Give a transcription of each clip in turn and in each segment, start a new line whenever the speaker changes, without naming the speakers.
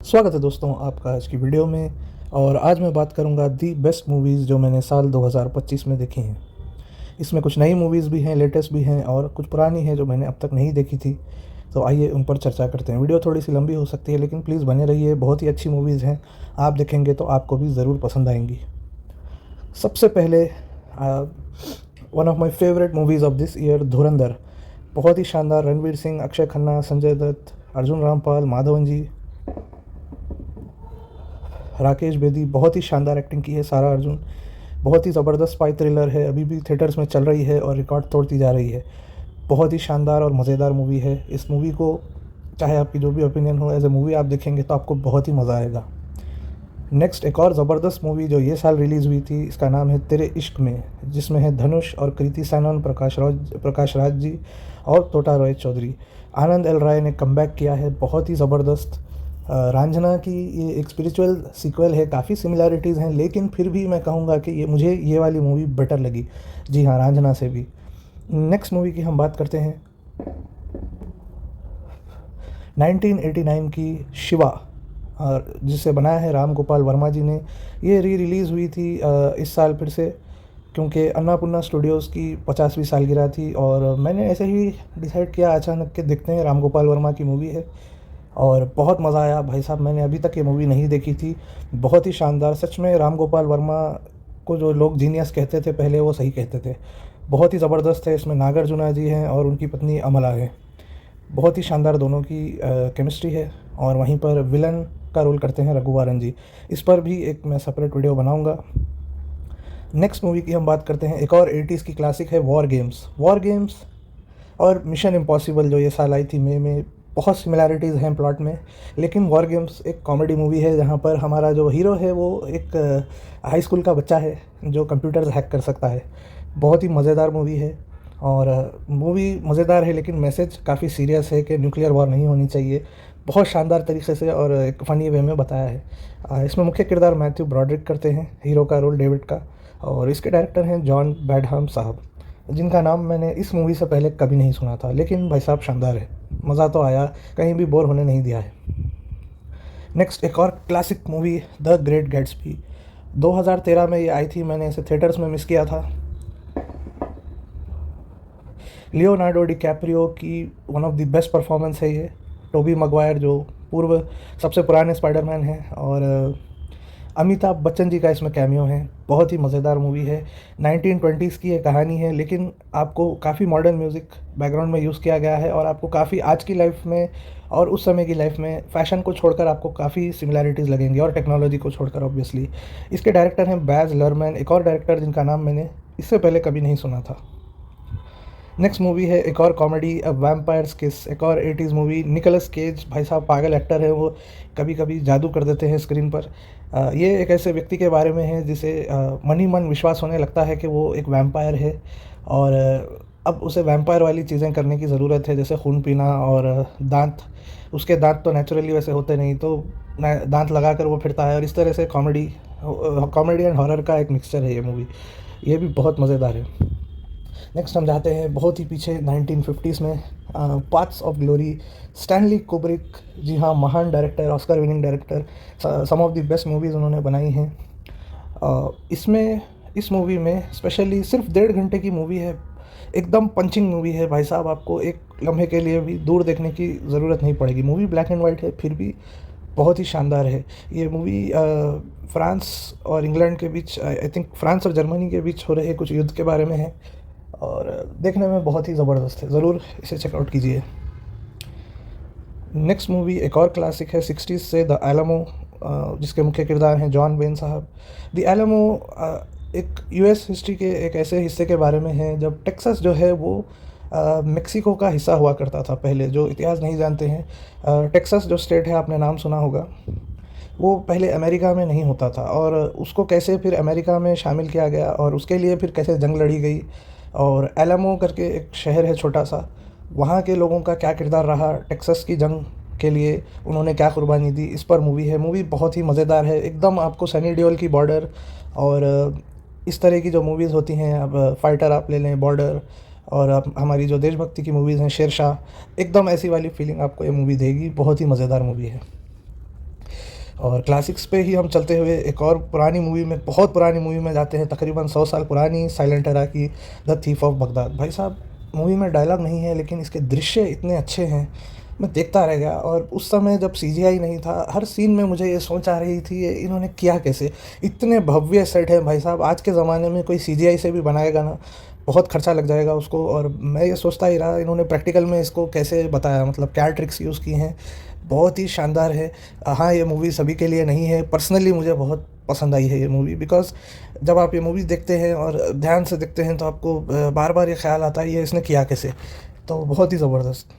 स्वागत है दोस्तों आपका आज की वीडियो में। और आज मैं बात करूंगा दी बेस्ट मूवीज़ जो मैंने साल 2025 में देखी हैं। इसमें कुछ नई मूवीज़ भी हैं, लेटेस्ट भी हैं और कुछ पुरानी हैं जो मैंने अब तक नहीं देखी थी। तो आइए उन पर चर्चा करते हैं। वीडियो थोड़ी सी लंबी हो सकती है लेकिन प्लीज़ बने रहिए, बहुत ही अच्छी मूवीज़ हैं। आप देखेंगे तो आपको भी ज़रूर पसंद आएंगी। सबसे पहले one of my favourite movies of this year, धुरंधर। बहुत ही शानदार, रणवीर सिंह, अक्षय खन्ना, संजय दत्त, अर्जुन रामपाल, माधवन जी, राकेश बेदी, बहुत ही शानदार एक्टिंग की है सारा अर्जुन। बहुत ही ज़बरदस्त स्पाई थ्रिलर है, अभी भी थिएटर्स में चल रही है और रिकॉर्ड तोड़ती जा रही है। बहुत ही शानदार और मज़ेदार मूवी है। इस मूवी को, चाहे आपकी जो भी ओपिनियन हो, एज ए मूवी आप देखेंगे तो आपको बहुत ही मज़ा आएगा। नेक्स्ट एक और ज़बरदस्त मूवी जो ये साल रिलीज़ हुई थी, इसका नाम है तेरे इश्क में, जिसमें है धनुष और कृति सैनन, प्रकाश राज जी और तोटा रॉय चौधरी। आनंद एल राय ने कमबैक किया है, बहुत ही ज़बरदस्त। रांझना की ये एक स्पिरिचुअल सीक्वल है, काफ़ी सिमिलैरिटीज़ हैं लेकिन फिर भी मैं कहूँगा कि मुझे ये वाली मूवी बेटर लगी। जी हाँ, रांझना से भी। नेक्स्ट मूवी की हम बात करते हैं 1989 की शिवा, जिसे बनाया है राम गोपाल वर्मा जी ने। ये रिलीज़ हुई थी इस साल फिर से, क्योंकि अन्नापूर्णा स्टूडियोज़ की 50वीं सालगिरह थी और मैंने ऐसे ही डिसाइड किया अचानक कि देखते हैं, राम गोपाल वर्मा की मूवी है और बहुत मज़ा आया भाई साहब। मैंने अभी तक ये मूवी नहीं देखी थी। बहुत ही शानदार, सच में राम गोपाल वर्मा को जो लोग जीनियस कहते थे पहले, वो सही कहते थे। बहुत ही ज़बरदस्त है। इसमें नागार्जुना जी हैं और उनकी पत्नी अमला है। बहुत ही शानदार दोनों की केमिस्ट्री है। और वहीं पर विलन का रोल करते हैं रघुवरन जी। इस पर भी एक मैं सेपरेट वीडियो बनाऊंगा। नेक्स्ट मूवी की हम बात करते हैं, एक और 80s की क्लासिक है वॉर गेम्स और मिशन इम्पॉसिबल जो ये साल आई थी मई में। बहुत सिमिलैरिटीज़ हैं प्लॉट में, लेकिन वॉर गेम्स एक कॉमेडी मूवी है जहाँ पर हमारा जो हीरो है वो एक हाई स्कूल का बच्चा है जो कंप्यूटर्स हैक कर सकता है। बहुत ही मज़ेदार मूवी है। और मूवी मज़ेदार है लेकिन मैसेज काफ़ी सीरियस है कि न्यूक्लियर वॉर नहीं होनी चाहिए। बहुत शानदार तरीके से और एक फ़नी वे में बताया है। इसमें मुख्य किरदार मैथ्यू ब्रॉड्रिक करते हैं, हीरो का रोल डेविड का, और इसके डायरेक्टर हैं जॉन बैडहम साहब, जिनका नाम मैंने इस मूवी से पहले कभी नहीं सुना था। लेकिन भाई साहब शानदार है, मज़ा तो आया, कहीं भी बोर होने नहीं दिया है। नेक्स्ट एक और classic movie, the great Gatsby. 2013 में ये आई थी, मैंने इसे थिएटर्स में मिस किया था। लियोनार्डो डिकैप्रियो की one of the best performance है ये। टोबी मैguire जो पूर्व सबसे पुराने स्पाइडरमैन हैं, और अमिताभ बच्चन जी का इसमें कैमियो है। बहुत ही मज़ेदार मूवी है। 1920s की ये कहानी है लेकिन आपको काफ़ी मॉडर्न म्यूज़िक बैकग्राउंड में यूज़ किया गया है और आपको काफ़ी आज की लाइफ में और उस समय की लाइफ में फ़ैशन को छोड़कर आपको काफ़ी सिमिलैरिटीज़ लगेंगी, और टेक्नोलॉजी को छोड़कर ऑब्वियसली। इसके डायरेक्टर हैं बैज लर्मैन, एक और डायरेक्टर जिनका नाम मैंने इससे पहले कभी नहीं सुना था। नेक्स्ट मूवी है एक और कॉमेडी, अ वैम्पायर्स किस, एक और 80s मूवी। निकोलस केज, भाई साहब पागल एक्टर है वो, कभी कभी जादू कर देते हैं स्क्रीन पर। ये एक ऐसे व्यक्ति के बारे में है जिसे मन ही मन विश्वास होने लगता है कि वो एक वैम्पायर है, और अब उसे वैम्पायर वाली चीज़ें करने की ज़रूरत है, जैसे खून पीना और दांत। उसके दांत तो नेचुरली वैसे होते नहीं, तो दांत लगा कर वो फिरता है, और इस तरह से कॉमेडी एंड हॉरर का एक मिक्सचर है ये मूवी। ये भी बहुत मज़ेदार है। नेक्स्ट हम जाते हैं बहुत ही पीछे 1950s में, Paths of Glory, Stanley Kubrick. जी हाँ, महान director, Oscar winning director. Some of the best movies उन्होंने बनाई हैं। इसमें इस मूवी में स्पेशली सिर्फ 1.5 घंटे की मूवी है, एकदम पंचिंग मूवी है भाई साहब। आपको एक लम्हे के लिए भी दूर देखने की ज़रूरत नहीं पड़ेगी। मूवी ब्लैक एंड वाइट है फिर भी बहुत ही शानदार है। ये मूवी फ्रांस और इंग्लैंड के बीच, आई थिंक फ्रांस और जर्मनी के बीच हो रहे कुछ युद्ध के बारे में है, और देखने में बहुत ही ज़बरदस्त है। ज़रूर इसे चेकआउट कीजिए। नेक्स्ट मूवी एक और क्लासिक है 60s से, द एलामो, जिसके मुख्य किरदार हैं जॉन बेन साहब। द एलामो एक यूएस हिस्ट्री के एक ऐसे हिस्से के बारे में है जब टेक्सास जो है वो मेक्सिको का हिस्सा हुआ करता था पहले। जो इतिहास नहीं जानते हैं, टेक्सास जो स्टेट है, आपने नाम सुना होगा, वो पहले अमेरिका में नहीं होता था, और उसको कैसे फिर अमेरिका में शामिल किया गया और उसके लिए फिर कैसे जंग लड़ी गई। और एलामो करके एक शहर है छोटा सा, वहाँ के लोगों का क्या किरदार रहा टेक्सास की जंग के लिए, उन्होंने क्या कुर्बानी दी, इस पर मूवी है। मूवी बहुत ही मज़ेदार है, एकदम आपको सनी देओल की बॉर्डर और इस तरह की जो मूवीज़ होती हैं, अब फाइटर आप ले लें, बॉर्डर, और अब हमारी जो देशभक्ति की मूवीज़ हैं, शेरशाह, एकदम ऐसी वाली फीलिंग आपको ये मूवी देगी। बहुत ही मज़ेदार मूवी है। और क्लासिक्स पे ही हम चलते हुए एक और पुरानी मूवी में, बहुत पुरानी मूवी में जाते हैं, तकरीबन 100 साल पुरानी, साइलेंट एरा की द थीफ ऑफ बगदाद। भाई साहब, मूवी में डायलॉग नहीं है लेकिन इसके दृश्य इतने अच्छे हैं, मैं देखता रह गया। और उस समय जब सीजीआई नहीं था, हर सीन में मुझे ये सोच आ रही थी, ये इन्होंने किया कैसे। इतने भव्य सेट हैं भाई साहब, आज के ज़माने में कोई सीजीआई से भी बनाएगा ना, बहुत खर्चा लग जाएगा उसको। और मैं ये सोचता ही रहा इन्होंने प्रैक्टिकल में इसको कैसे बताया, मतलब क्या ट्रिक्स यूज़ की हैं। बहुत ही शानदार है। हाँ, ये मूवी सभी के लिए नहीं है, पर्सनली मुझे बहुत पसंद आई है ये मूवी, बिकॉज़ जब आप ये मूवी देखते हैं और ध्यान से देखते हैं तो आपको बार बार ये ख्याल आता है ये इसने किया कैसे। तो बहुत ही ज़बरदस्त।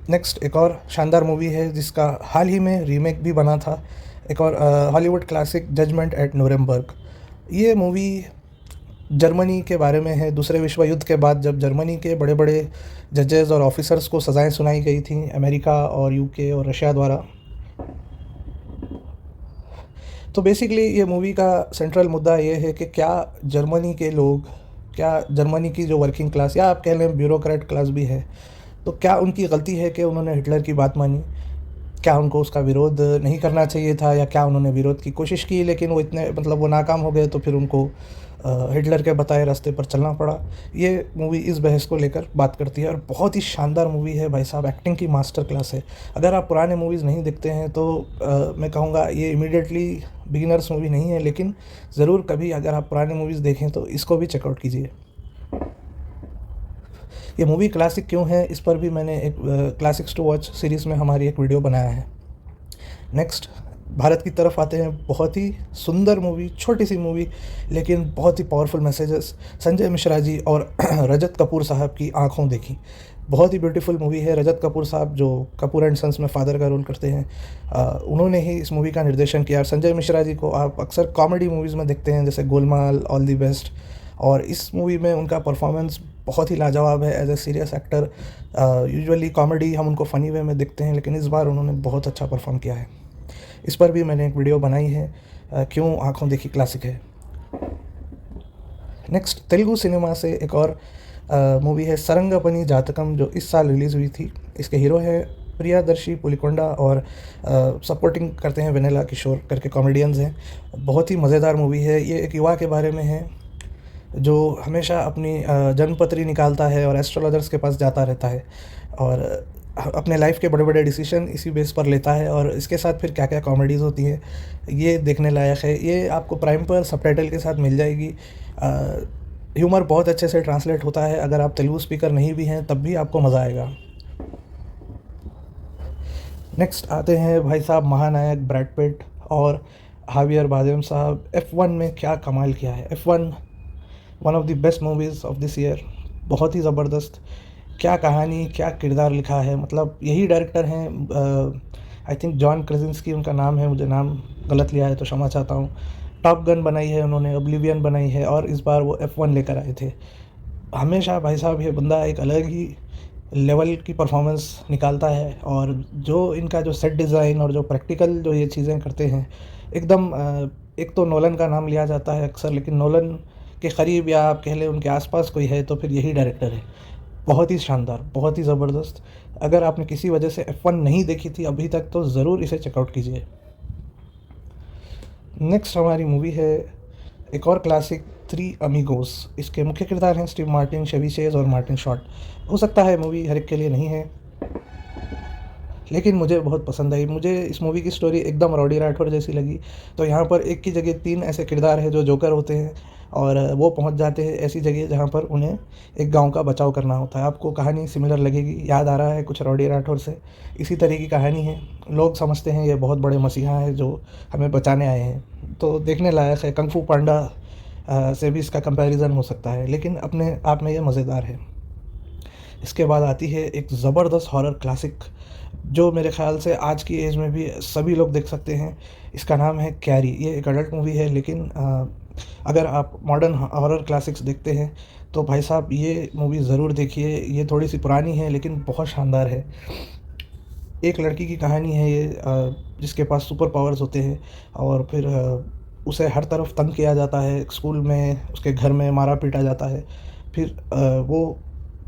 नेक्स्ट एक और शानदार मूवी है जिसका हाल ही में रीमेक भी बना था, एक और हॉलीवुड क्लासिक, जजमेंट एट नूरेमबर्ग। ये मूवी जर्मनी के बारे में है। दूसरे विश्व युद्ध के बाद जब जर्मनी के बड़े बड़े जजेस और ऑफिसर्स को सज़ाएं सुनाई गई थी अमेरिका और यूके और रशिया द्वारा, तो बेसिकली ये मूवी का सेंट्रल मुद्दा ये है कि क्या जर्मनी के लोग, क्या जर्मनी की जो वर्किंग क्लास या आप कह लें ब्यूरोक्रेट क्लास भी है, तो क्या उनकी गलती है कि उन्होंने हिटलर की बात मानी। क्या उनको उसका विरोध नहीं करना चाहिए था, या क्या उन्होंने विरोध की कोशिश की लेकिन वो इतने, मतलब वो नाकाम हो गए तो फिर उनको हिटलर के बताए रास्ते पर चलना पड़ा। ये मूवी इस बहस को लेकर बात करती है और बहुत ही शानदार मूवी है भाई साहब, एक्टिंग की मास्टर क्लास है। अगर आप पुराने मूवीज़ नहीं देखते हैं तो मैं कहूँगा ये इमीडिएटली बिगिनर्स मूवी नहीं है, लेकिन ज़रूर कभी अगर आप पुराने मूवीज़ देखें तो इसको भी चेकआउट कीजिए। ये मूवी क्लासिक क्यों है, इस पर भी मैंने एक क्लासिक्स टू वॉच सीरीज़ में हमारी एक वीडियो बनाया है। नेक्स्ट भारत की तरफ आते हैं। बहुत ही सुंदर मूवी, छोटी सी मूवी लेकिन बहुत ही पावरफुल मैसेजेस। संजय मिश्रा जी और रजत कपूर साहब की आँखों देखी, बहुत ही ब्यूटीफुल मूवी है। रजत कपूर साहब जो कपूर एंड सन्स में फ़ादर का रोल करते हैं, उन्होंने ही इस मूवी का निर्देशन किया। संजय मिश्रा जी को आप अक्सर कॉमेडी मूवीज़ में देखते हैं जैसे गोलमाल, ऑल दी बेस्ट, और इस मूवी में उनका परफॉर्मेंस बहुत ही लाजवाब है as a serious actor. Usually comedy हम उनको फ़नी वे में देखते हैं, लेकिन इस बार उन्होंने बहुत अच्छा परफॉर्म किया है। इस पर भी मैंने एक वीडियो बनाई है, क्यों आँखों देखी क्लासिक है। नेक्स्ट तेलुगु सिनेमा से एक और मूवी है सरंगपनी जातकम, जो इस साल रिलीज़ हुई थी। इसके हीरो हैं प्रियादर्शी पुलिकोंडा और सपोर्टिंग करते हैं वेनेला किशोर करके कॉमेडियंस हैं। बहुत ही मज़ेदार मूवी है। ये एक युवा के बारे में है जो हमेशा अपनी जन्मपत्री निकालता है और एस्ट्रोलॉजर्स के पास जाता रहता है और अपने लाइफ के बड़े बड़े डिसीजन इसी बेस पर लेता है। और इसके साथ फिर क्या क्या कॉमेडीज़ होती हैं, ये देखने लायक है। ये आपको प्राइम पर सबटाइटल के साथ मिल जाएगी। ह्यूमर बहुत अच्छे से ट्रांसलेट होता है, अगर आप तेलुगु स्पीकर नहीं भी हैं तब भी आपको मज़ा आएगा। नेक्स्ट आते हैं भाई साहब महानायक ब्रैड पिट और हावियर बारदेम साहब। F1 में क्या कमाल किया है। F1 one of the best movies of this year. बहुत ही ज़बरदस्त, क्या कहानी, क्या किरदार लिखा है। मतलब यही डायरेक्टर हैं, आई थिंक जॉन क्रेसिंस्की उनका नाम है, मुझे नाम गलत लिया है तो क्षमा चाहता हूँ। टॉप गन बनाई है उन्होंने, ओब्लिवियन बनाई है, और इस बार वो F1 लेकर आए थे। हमेशा भाई साहब ये बंदा एक अलग ही लेवल की परफॉर्मेंस निकालता है, और जो इनका जो सेट डिज़ाइन और जो प्रैक्टिकल जो ये चीज़ें करते हैं एकदम, एक तो नोलन का नाम लिया जाता है अक्सर, लेकिन नोलन के करीब या आप कह लें उनके आसपास कोई है तो फिर यही डायरेक्टर है। बहुत ही शानदार, बहुत ही ज़बरदस्त। अगर आपने किसी वजह से F1 नहीं देखी थी अभी तक तो ज़रूर इसे चेकआउट कीजिए। नेक्स्ट हमारी मूवी है एक और क्लासिक, थ्री अमीगोस। इसके मुख्य किरदार हैं स्टीव मार्टिन, शेवी चेज और मार्टिन शॉर्ट। हो सकता है मूवी हर एक के लिए नहीं है, लेकिन मुझे बहुत पसंद आई। मुझे इस मूवी की स्टोरी एकदम रॉडी राठौर जैसी लगी। तो यहाँ पर एक की जगह तीन ऐसे किरदार हैं जो जोकर होते हैं, और वो पहुँच जाते हैं ऐसी जगह जहाँ पर उन्हें एक गांव का बचाव करना होता है। आपको कहानी सिमिलर लगेगी, याद आ रहा है कुछ रॉडी राठौर से, इसी तरह की कहानी है। लोग समझते हैं ये बहुत बड़े मसीहा हैं जो हमें बचाने आए हैं, तो देखने लायक है। कंग फू पांडा से भी इसका कंपैरिजन हो सकता है, लेकिन अपने आप में ये मज़ेदार है। इसके बाद आती है एक ज़बरदस्त हॉरर क्लासिक जो मेरे ख़्याल से आज की एज में भी सभी लोग देख सकते हैं। इसका नाम है कैरी। ये एक अडल्ट मूवी है, लेकिन अगर आप मॉडर्न हॉरर क्लासिक्स देखते हैं तो भाई साहब ये मूवी ज़रूर देखिए। ये थोड़ी सी पुरानी है लेकिन बहुत शानदार है। एक लड़की की कहानी है ये, जिसके पास सुपर पावर्स होते हैं, और फिर उसे हर तरफ तंग किया जाता है, स्कूल में, उसके घर में मारा पीटा जाता है। फिर वो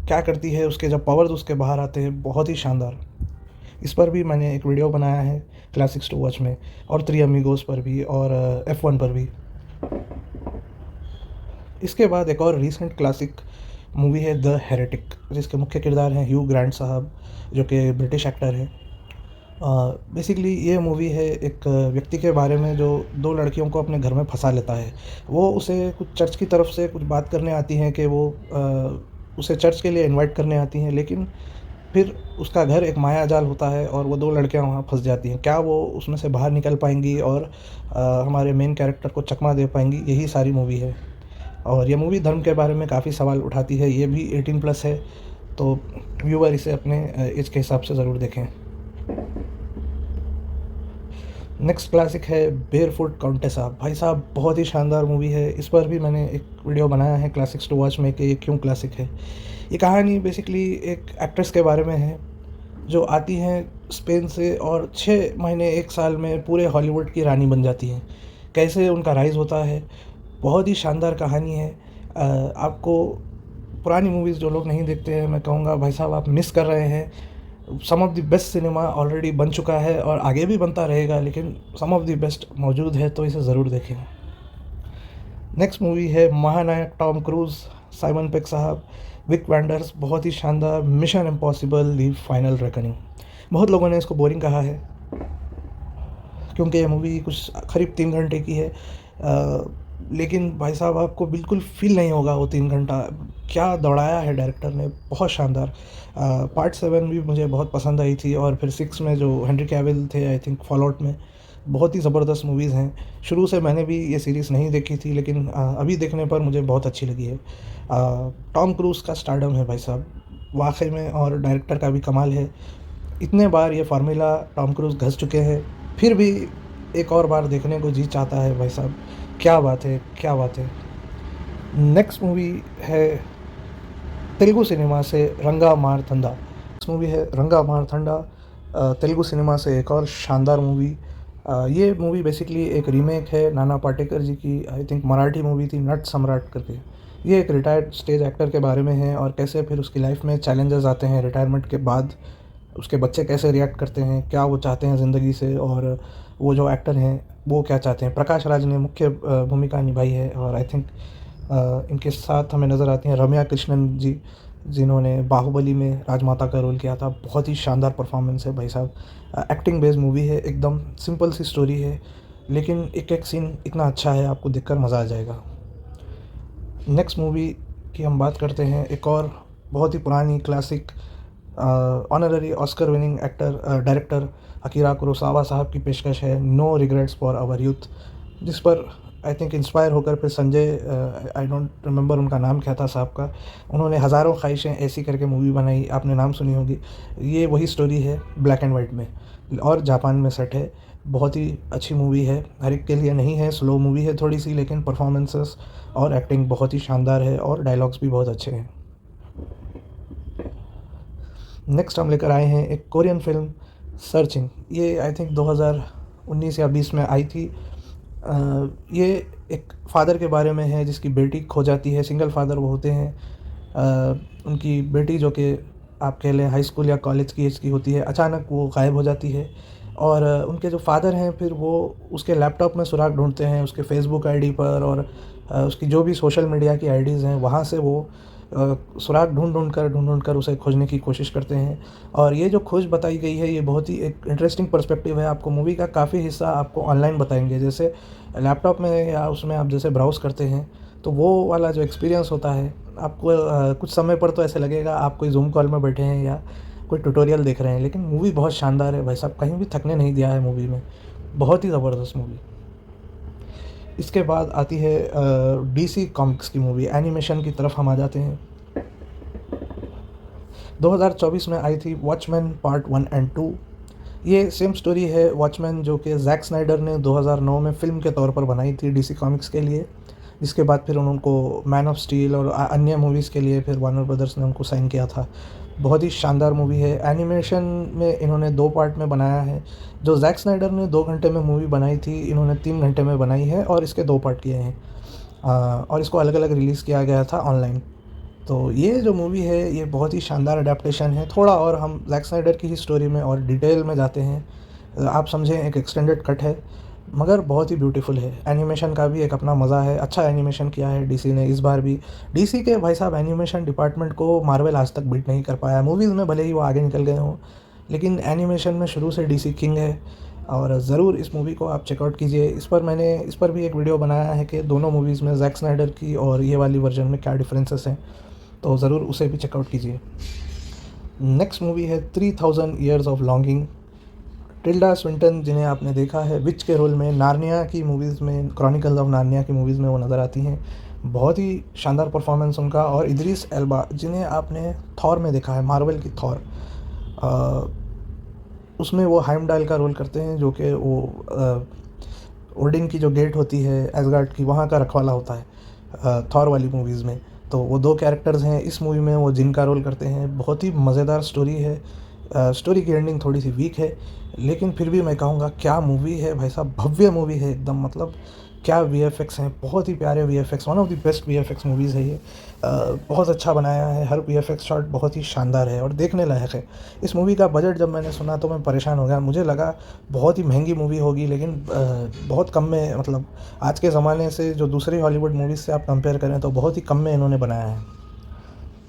क्या करती है, उसके जब पावर्स उसके बाहर आते हैं, बहुत ही शानदार। इस पर भी मैंने एक वीडियो बनाया है, क्लासिक्स टू वॉच में, और थ्री अमीगोस पर भी, और F1 पर भी। इसके बाद एक और रीसेंट क्लासिक मूवी है द हेरेटिक, जिसके मुख्य किरदार हैं ह्यू ग्रांट साहब, जो कि ब्रिटिश एक्टर हैं। बेसिकली ये मूवी है एक व्यक्ति के बारे में जो दो लड़कियों को अपने घर में फंसा लेता है। वो उसे कुछ चर्च की तरफ से कुछ बात करने आती हैं कि वो उसे चर्च के लिए इनवाइट करने आती हैं, लेकिन फिर उसका घर एक माया जाल होता है और वो दो लड़कियां वहाँ फंस जाती हैं। क्या वो उसमें से बाहर निकल पाएंगी और हमारे मेन कैरेक्टर को चकमा दे पाएंगी, यही सारी मूवी है। और ये मूवी धर्म के बारे में काफ़ी सवाल उठाती है। ये भी 18+ है, तो व्यूअर इसे अपने एज के हिसाब से ज़रूर देखें। नेक्स्ट क्लासिक है बेयरफुट काउंटेसा। भाई साहब, बहुत ही शानदार मूवी है। इस पर भी मैंने एक वीडियो बनाया है क्लासिक्स टू वॉच में कि ये क्यों क्लासिक है। ये कहानी बेसिकली एक एक्ट्रेस के बारे में है जो आती हैं स्पेन से और 6 महीने 1 साल में पूरे हॉलीवुड की रानी बन जाती हैं। कैसे उनका राइज़ होता है, बहुत ही शानदार कहानी है। आपको पुरानी मूवीज़ जो लोग नहीं देखते हैं, मैं कहूँगा भाई साहब आप मिस कर रहे हैं। Some of the best cinema already बन चुका है और आगे भी बनता रहेगा, लेकिन सम ऑफ़ द बेस्ट मौजूद है, तो इसे ज़रूर देखें। नेक्स्ट मूवी है महानायक टॉम क्रूज़, साइमन पेक साहब, विक वैंडर्स। बहुत ही शानदार mission impossible the final reckoning. बहुत लोगों ने इसको बोरिंग कहा है क्योंकि ये मूवी कुछ करीब 3 घंटे की है, लेकिन भाई साहब आपको बिल्कुल फील नहीं होगा वो 3 घंटा। क्या दौड़ाया है डायरेक्टर ने, बहुत शानदार। पार्ट 7 भी मुझे बहुत पसंद आई थी, और फिर 6 में जो हेनरी कैविल थे आई थिंक फॉलआउट में, बहुत ही ज़बरदस्त मूवीज़ हैं। शुरू से मैंने भी ये सीरीज़ नहीं देखी थी, लेकिन अभी देखने पर मुझे बहुत अच्छी लगी है। टॉम क्रूज़ का स्टारडम है भाई साहब वाकई में, और डायरेक्टर का भी कमाल है। इतने बार ये फार्मूला टॉम क्रूज़ घस चुके हैं, फिर भी एक और बार देखने को जी चाहता है भाई साहब। क्या बात है, क्या बात है। नेक्स्ट मूवी है तेलुगु सिनेमा से रंगा मारतंडा। नेक्स्ट मूवी है रंगा मारतंडा, तेलुगु सिनेमा से एक और शानदार मूवी। ये मूवी बेसिकली एक रीमेक है नाना पाटेकर जी की, आई थिंक मराठी मूवी थी नट सम्राट करके। ये एक रिटायर्ड स्टेज एक्टर के बारे में है, और कैसे फिर उसकी लाइफ में चैलेंजेस आते हैं रिटायरमेंट के बाद, उसके बच्चे कैसे रिएक्ट करते हैं, क्या वो चाहते हैं ज़िंदगी से, और वो जो एक्टर हैं वो क्या चाहते हैं। प्रकाश राज ने मुख्य भूमिका निभाई है, और आई थिंक इनके साथ हमें नज़र आती हैं रम्या कृष्णन जी, जिन्होंने बाहुबली में राजमाता का रोल किया था। बहुत ही शानदार परफॉर्मेंस है भाई साहब। एक्टिंग बेस्ड मूवी है, एकदम सिंपल सी स्टोरी है, लेकिन एक एक सीन इतना अच्छा है आपको देखकर मज़ा आ जाएगा। नेक्स्ट मूवी की हम बात करते हैं, एक और बहुत ही पुरानी classic, honorary Oscar winning actor director Akira Kurosawa साहब की पेशकश है no regrets for our youth, जिस पर आई थिंक इंस्पायर होकर फिर संजय, आई डोंट रिमेंबर उनका नाम क्या था साहब का, उन्होंने हज़ारों ख्वाहिशें ऐसी करके मूवी बनाई, आपने नाम सुनी होगी। ये वही स्टोरी है ब्लैक एंड वाइट में, और जापान में सेट है। बहुत ही अच्छी मूवी है, हर एक के लिए नहीं है, स्लो मूवी है थोड़ी सी, लेकिन परफॉर्मेंसेस और एक्टिंग बहुत ही शानदार है, और डायलॉग्स भी बहुत अच्छे हैं। नेक्स्ट हम लेकर आए हैं एक कोरियन फिल्म सर्चिंग। ये आई थिंक 2019 या 20 में आई थी। ये एक फ़ादर के बारे में है जिसकी बेटी खो जाती है। सिंगल फादर वो होते हैं। उनकी बेटी जो कि आप कह लें हाई स्कूल या कॉलेज की एज की होती है, अचानक वो गायब हो जाती है, और उनके जो फादर हैं फिर वो उसके लैपटॉप में सुराग ढूंढते हैं, उसके फेसबुक आईडी पर, और उसकी जो भी सोशल मीडिया की आईडीज़ हैं वहाँ से वो सुराग ढूंढ कर उसे खोजने की कोशिश करते हैं। और ये जो खोज बताई गई है ये बहुत ही एक इंटरेस्टिंग पर्सपेक्टिव है। आपको मूवी का काफ़ी हिस्सा आपको ऑनलाइन बताएंगे, जैसे लैपटॉप में या उसमें आप जैसे ब्राउज़ करते हैं, तो वो वाला जो एक्सपीरियंस होता है आपको कुछ समय पर तो ऐसे लगेगा आप कोई ज़ूम कॉल में बैठे हैं या कोई ट्यूटोरियल देख रहे हैं, लेकिन मूवी बहुत शानदार है भाई साहब, कहीं भी थकने नहीं दिया है मूवी में, बहुत ही ज़बरदस्त मूवी। इसके बाद आती है डीसी कॉमिक्स की मूवी, एनिमेशन की तरफ हम आ जाते हैं। 2024 में आई थी वॉचमैन पार्ट 1 एंड 2। ये सेम स्टोरी है वॉचमैन जो कि जैक स्नाइडर ने 2009 में फ़िल्म के तौर पर बनाई थी डीसी कॉमिक्स के लिए, जिसके बाद फिर उनको मैन ऑफ स्टील और अन्य मूवीज़ के लिए फिर वार्नर ब्रदर्स ने उनको साइन किया था। बहुत ही शानदार मूवी है। एनिमेशन में इन्होंने 2 पार्ट में बनाया है। जो जैक स्नाइडर ने 2 घंटे में मूवी बनाई थी, इन्होंने 3 घंटे में बनाई है, और इसके 2 पार्ट किए हैं, और इसको अलग अलग रिलीज़ किया गया था ऑनलाइन। तो ये जो मूवी है ये बहुत ही शानदार अडेप्टेशन है। थोड़ा और हम जैक स्नाइडर की ही स्टोरी में और डिटेल में जाते हैं। आप समझें एक एक्सटेंडेड कट है, मगर बहुत ही ब्यूटीफुल है। एनिमेशन का भी एक अपना मज़ा है, अच्छा एनिमेशन किया है डीसी ने इस बार भी। डीसी के भाई साहब एनिमेशन डिपार्टमेंट को मार्वल आज तक बीट नहीं कर पाया। मूवीज़ में भले ही वो आगे निकल गए हों, लेकिन एनिमेशन में शुरू से डीसी किंग है। और ज़रूर इस मूवी को आप चेकआउट कीजिए। इस पर भी एक वीडियो बनाया है कि दोनों मूवीज़ में जैक स्नाइडर की और ये वाली वर्जन में क्या डिफरेंसेस हैं, तो ज़रूर उसे भी चेकआउट कीजिए। नेक्स्ट मूवी है 3000 years of longing. Tilde Swinton, जिन्हें आपने देखा है विच के रोल में नार्निया की मूवीज़ में, क्रॉनिकल्स ऑफ नार्निया की मूवीज़ में वो नज़र आती हैं। बहुत ही शानदार परफॉर्मेंस उनका। और इद्रिस एल्बा, जिन्हें आपने थॉर में देखा है, मार्वल की थॉर, उसमें वो हाइमडाल का रोल करते हैं, जो कि वो ओडिन की जो गेट होती है एसगार्ड की, वहाँ का रखवाला होता है थॉर वाली मूवीज़ में। तो वो दो कैरेक्टर्स हैं इस मूवी में, वो जिन का रोल करते हैं। बहुत ही मज़ेदार स्टोरी है। स्टोरी की एंडिंग थोड़ी सी वीक है, लेकिन फिर भी मैं कहूँगा क्या मूवी है भाई साहब, भव्य मूवी है एकदम। मतलब क्या वीएफएक्स हैं, बहुत ही प्यारे VFX, one of the best VFX movies है ये। बहुत अच्छा बनाया है, हर वीएफएक्स शॉट बहुत ही शानदार है और देखने लायक है। इस मूवी का बजट जब मैंने सुना तो मैं परेशान हो गया। मुझे लगा बहुत ही महंगी मूवी होगी, लेकिन बहुत कम में, मतलब आज के ज़माने से जो दूसरी हॉलीवुड मूवीज़ से आप कंपेयर करें तो बहुत ही कम में इन्होंने बनाया है।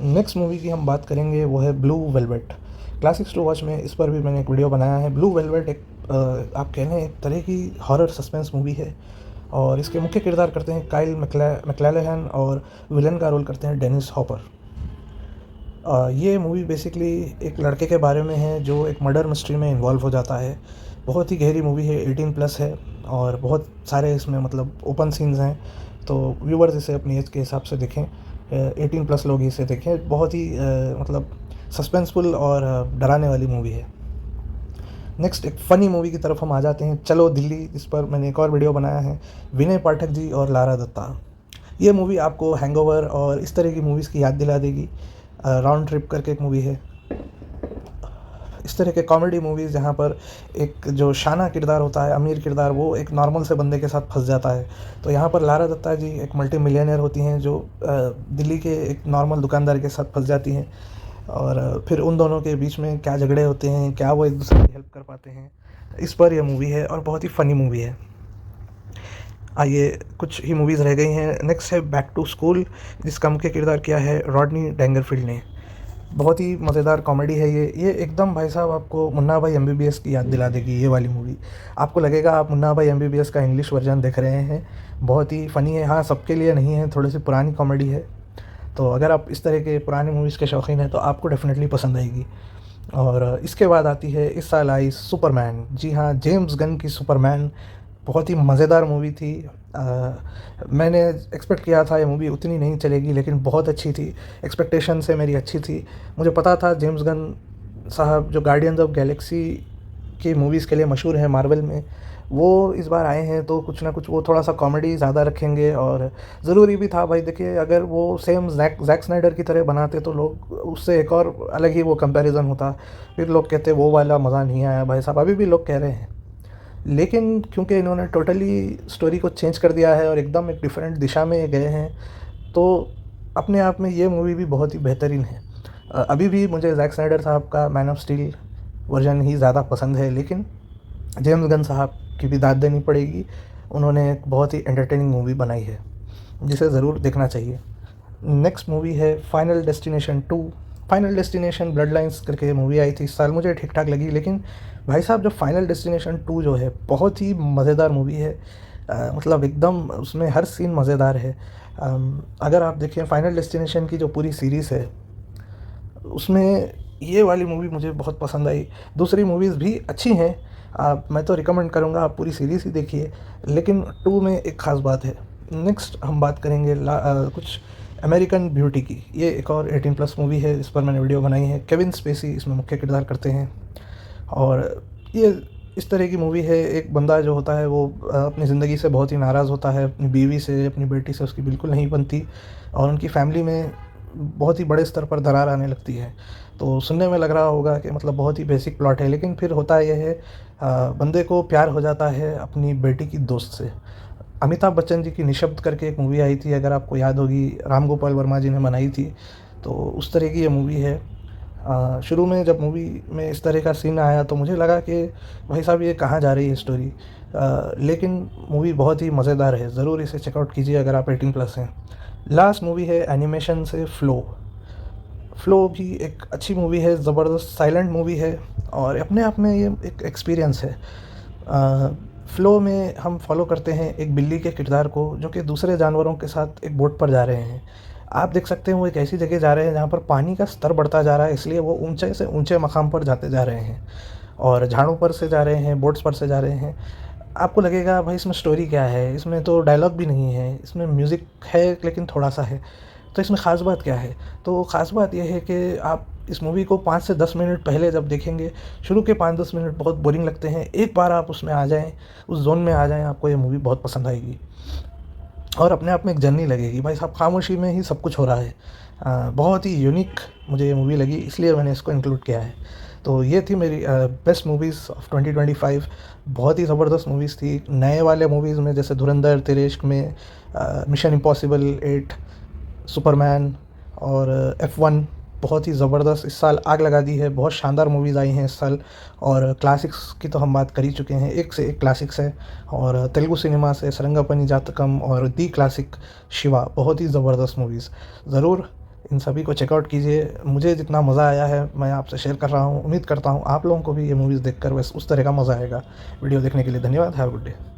नेक्स्ट मूवी की हम बात करेंगे, वो है Blue Velvet. Classics to watch में इस पर भी मैंने एक वीडियो बनाया है। ब्लू वेलवेट एक आप कह लें एक तरह की हॉरर सस्पेंस मूवी है, और इसके मुख्य किरदार करते हैं काइल मैक्लेलहन, और विलन का रोल करते हैं डेनिस हॉपर। ये मूवी बेसिकली एक लड़के के बारे में है जो एक मर्डर मिस्ट्री में इन्वॉल्व हो जाता है। बहुत ही गहरी मूवी है, 18+ है, और बहुत सारे इसमें मतलब ओपन सीन्स हैं, तो व्यूवर्स इसे अपनी एज के हिसाब से देखें। 18+ लोग इसे देखें। बहुत ही मतलब सस्पेंसफुल और डराने वाली मूवी है। नेक्स्ट एक फ़नी मूवी की तरफ हम आ जाते हैं, चलो दिल्ली। इस पर मैंने एक और वीडियो बनाया है, विनय पाठक जी और लारा दत्ता। ये मूवी आपको हैंगओवर और इस तरह की मूवीज़ की याद दिला देगी। राउंड ट्रिप करके एक मूवी है। इस तरह के कॉमेडी मूवीज़ जहाँ पर एक जो शाना किरदार होता है, अमीर किरदार, वो एक नॉर्मल से बंदे के साथ फंस जाता है। तो यहाँ पर लारा दत्ता जी एक मल्टी मिलियनर होती हैं, जो दिल्ली के एक नॉर्मल दुकानदार के साथ फंस जाती हैं, और फिर उन दोनों के बीच में क्या झगड़े होते हैं, क्या वो एक दूसरे की हेल्प कर पाते हैं। इस पर यह मूवी है और बहुत ही फ़नी मूवी है। आइए, कुछ ही मूवीज़ रह गई हैं। नेक्स्ट है बैक टू स्कूल, जिसका मुख्य किरदार किया है रॉडनी डैंगरफील्ड ने। बहुत ही मज़ेदार कॉमेडी है ये एकदम भाई साहब आपको मुन्ना भाई एमबीबीएस की याद दिला देगी ये वाली मूवी। आपको लगेगा आप मुन्ना भाई एमबीबीएस का इंग्लिश वर्जन देख रहे हैं। बहुत ही फ़नी है। हाँ, सबके लिए नहीं है, थोड़ी सी पुरानी कॉमेडी है, तो अगर आप इस तरह के पुराने मूवीज़ के शौकीन हैं तो आपको डेफिनेटली पसंद आएगी। और इसके बाद आती है इस साल आई सुपरमैन। जी हाँ, जेम्स गन की सुपरमैन बहुत ही मज़ेदार मूवी थी। मैंने एक्सपेक्ट किया था ये मूवी उतनी नहीं चलेगी, लेकिन बहुत अच्छी थी। एक्सपेक्टेशन से मेरी अच्छी थी। मुझे पता था जेम्स गन साहब जो गार्डियंस ऑफ गैलेक्सी की मूवीज़ के लिए मशहूर हैं मार्वल में, वो इस बार आए हैं तो कुछ ना कुछ वो थोड़ा सा कॉमेडी ज़्यादा रखेंगे, और ज़रूरी भी था भाई। देखिए, अगर वो सेम जैक स्नाइडर की तरह बनाते तो लोग उससे एक और अलग ही वो कंपैरिजन होता। फिर लोग कहते वो वाला मज़ा नहीं आया भाई साहब, अभी भी लोग कह रहे हैं। लेकिन क्योंकि इन्होंने टोटली स्टोरी को चेंज कर दिया है और एकदम एक डिफरेंट दिशा में गए हैं, तो अपने आप में ये मूवी भी बहुत ही बेहतरीन है। अभी भी मुझे जैक स्नाइडर साहब का मैन ऑफ स्टील वर्जन ही ज़्यादा पसंद है, लेकिन जेम्स गन साहब की भी दाद देनी पड़ेगी। उन्होंने एक बहुत ही एंटरटेनिंग मूवी बनाई है, जिसे ज़रूर देखना चाहिए। नेक्स्ट मूवी है final destination 2। Final destination blood lines करके मूवी आई थी इस साल, मुझे ठीक ठाक लगी। लेकिन भाई साहब, जो फाइनल डेस्टिनेशन 2 जो है, बहुत ही मज़ेदार मूवी है। मतलब एकदम उसमें हर सीन मज़ेदार है। अगर आप देखें फाइनल डेस्टिनेशन की जो पूरी सीरीज़ है, उसमें ये वाली मूवी मुझे बहुत पसंद आई। दूसरी मूवीज़ भी अच्छी हैं, मैं तो रिकमेंड करूँगा आप पूरी सीरीज़ ही देखिए, लेकिन 2 में एक ख़ास बात है। नेक्स्ट हम बात करेंगे कुछ अमेरिकन ब्यूटी की। ये एक और 18+ मूवी है, इस पर मैंने वीडियो बनाई है। केविन स्पेसी इसमें मुख्य किरदार करते हैं, और ये इस तरह की मूवी है। एक बंदा जो होता है वो अपनी ज़िंदगी से बहुत ही नाराज़ होता है, अपनी बीवी से, अपनी बेटी से उसकी बिल्कुल नहीं बनती, और उनकी फैमिली में बहुत ही बड़े स्तर पर दरार आने लगती है। तो सुनने में लग रहा होगा कि मतलब बहुत ही बेसिक प्लॉट है, लेकिन फिर होता यह है, बंदे को प्यार हो जाता है अपनी बेटी की दोस्त से। अमिताभ बच्चन जी की निशब्द करके एक मूवी आई थी, अगर आपको याद होगी, राम गोपाल वर्मा जी ने बनाई थी, तो उस तरह की ये मूवी है। शुरू में जब मूवी में इस तरह का सीन आया तो मुझे लगा कि भाई साहब ये कहाँ जा रही है स्टोरी, लेकिन मूवी बहुत ही मज़ेदार है, ज़रूर इसे चेकआउट कीजिए अगर आप 18+ हैं। लास्ट मूवी है एनिमेशन से फ्लो। फ्लो भी एक अच्छी मूवी है, ज़बरदस्त साइलेंट मूवी है और अपने आप में ये एक एक्सपीरियंस है। फ्लो में हम फॉलो करते हैं एक बिल्ली के किरदार को जो कि दूसरे जानवरों के साथ एक बोट पर जा रहे हैं। आप देख सकते हैं वो एक ऐसी जगह जा रहे हैं जहाँ पर पानी का स्तर बढ़ता जा रहा है, इसलिए वो ऊंचे से ऊंचे मकाम पर जाते जा रहे हैं और झाड़ों पर से जा रहे हैं, बोट्स पर से जा रहे हैं। आपको लगेगा भाई इसमें स्टोरी क्या है, इसमें तो डायलॉग भी नहीं है, इसमें म्यूज़िक है लेकिन थोड़ा सा है, तो इसमें ख़ास बात क्या है? तो ख़ास बात ये है कि आप इस मूवी को 5 से 10 मिनट पहले जब देखेंगे, शुरू के 5-10 मिनट बहुत बोरिंग लगते हैं। एक बार आप उसमें आ जाएँ, उस ज़ोन में आ जाएँ, आपको ये मूवी बहुत पसंद आएगी और अपने आप में एक जर्नी लगेगी। भाई साहब खामोशी में ही सब कुछ हो रहा है। बहुत ही यूनिक मुझे ये मूवी लगी, इसलिए मैंने इसको इंक्लूड किया है। तो ये थी मेरी बेस्ट मूवीज़ ऑफ 2025। बहुत ही ज़बरदस्त मूवीज़ थी। नए वाले मूवीज़ में जैसे धुरंधर, तेरे इश्क में, मिशन इम्पॉसिबल 8, सुपरमैन और F1 बहुत ही ज़बरदस्त इस साल आग लगा दी है। बहुत शानदार मूवीज़ आई हैं इस साल और क्लासिक्स की तो हम बात कर ही चुके हैं, एक से एक क्लासिक्स है। और तेलुगु सिनेमा से सरंगापनी जातकम और दी क्लासिक शिवा, बहुत ही ज़बरदस्त मूवीज़। ज़रूर इन सभी को चेकआउट कीजिए। मुझे जितना मज़ा आया है मैं आपसे शेयर कर रहा हूँ। उम्मीद करता हूँ आप लोगों को भी ये मूवीज़ देखकर बस उस तरह का मज़ा आएगा। वीडियो देखने के लिए धन्यवाद। Have a good day.